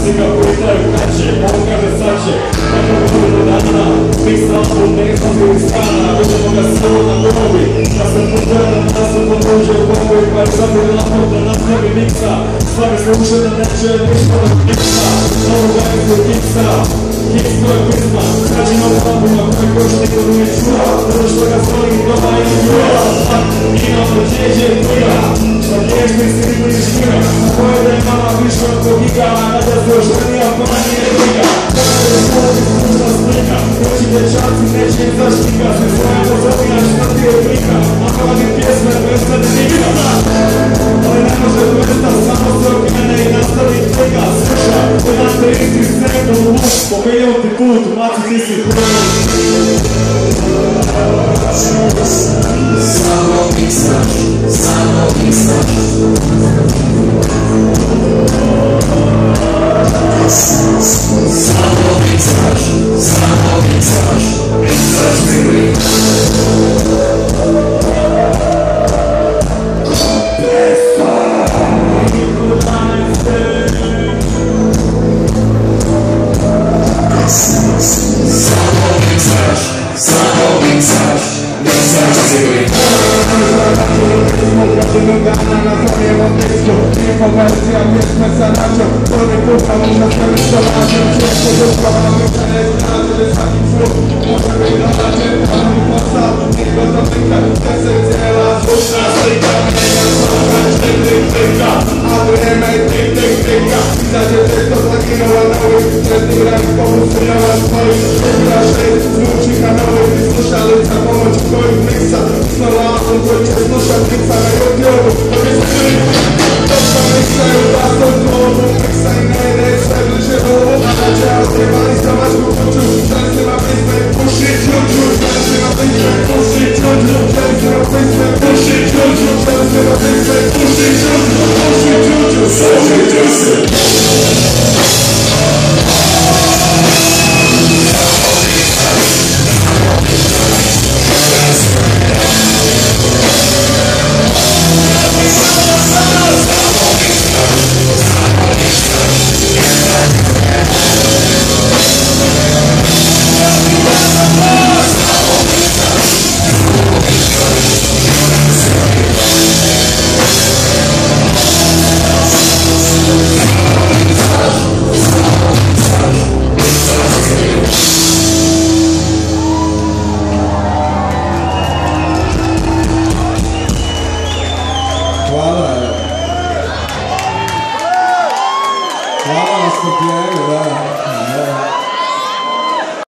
Svi ga pojitaju kaće, ovo kaže sad će. Kako budu do dana, pisao u nekog iz stana. Vidimo ga samo na govi, da se podgledam, da se podruže u govi. Pa je zabili laptop da napravi miksa. Slavi sluše da neće ništa da miksa. Novu gajku kiksa, kiks to je pisma. Kaži novu albuma koji koš niko nije čuo. Zato što ga zvoli doma i ljuja. Imamo djeđe tuja, što dježni si nikli šmira. Koje da je mama više od kogika, a da se oženija pa nije briga. Kada je školi slušna slika, hoći dječaci neće im zaštika. Se svoje pozovina šta ti je blika, a hvali pjesme bez sada nikada. Ali ne može dvesta, samo se okrene i nastavi klika. Sluša, jedan te isti sredno u luk, po milijunti put, maci ti si prvi. Samo miksaš, samo miksaš. Samo miksaš, samo miksaš. Miksaš mi Konwersja pjesme sa naczą, który pucha mu na całym szalacie. Ciężko ducha, mamy tyle znaczy, że takim słów może wyglądać, a mój postaw niech go dotyka. Te serdziela, słuszna styka, mienia słowa, sztyk, tyka. A wyjemy, tyka. Zadzie tylko zaginęła nowy, przed tym ręką usłyszała swoich. Wybraszy, zwróci kanały, słyszali za pomoc twoich miksa. Znowu on pójdzie, snusza miksa na jodioru. Miksają was do głowu, miksaj najlepsze wyżywowo. A na ciało zjebali zobacz mu uczu. Częsty ma wyspę, puszyć uczu. Częsty ma wyspę, puszyć uczu. Częsty ma wyspę, puszyć uczu. Częsty ma wyspę, puszyć uczu. Puszyć uczu, puszyć uczu. Hvala na strpljenju, da.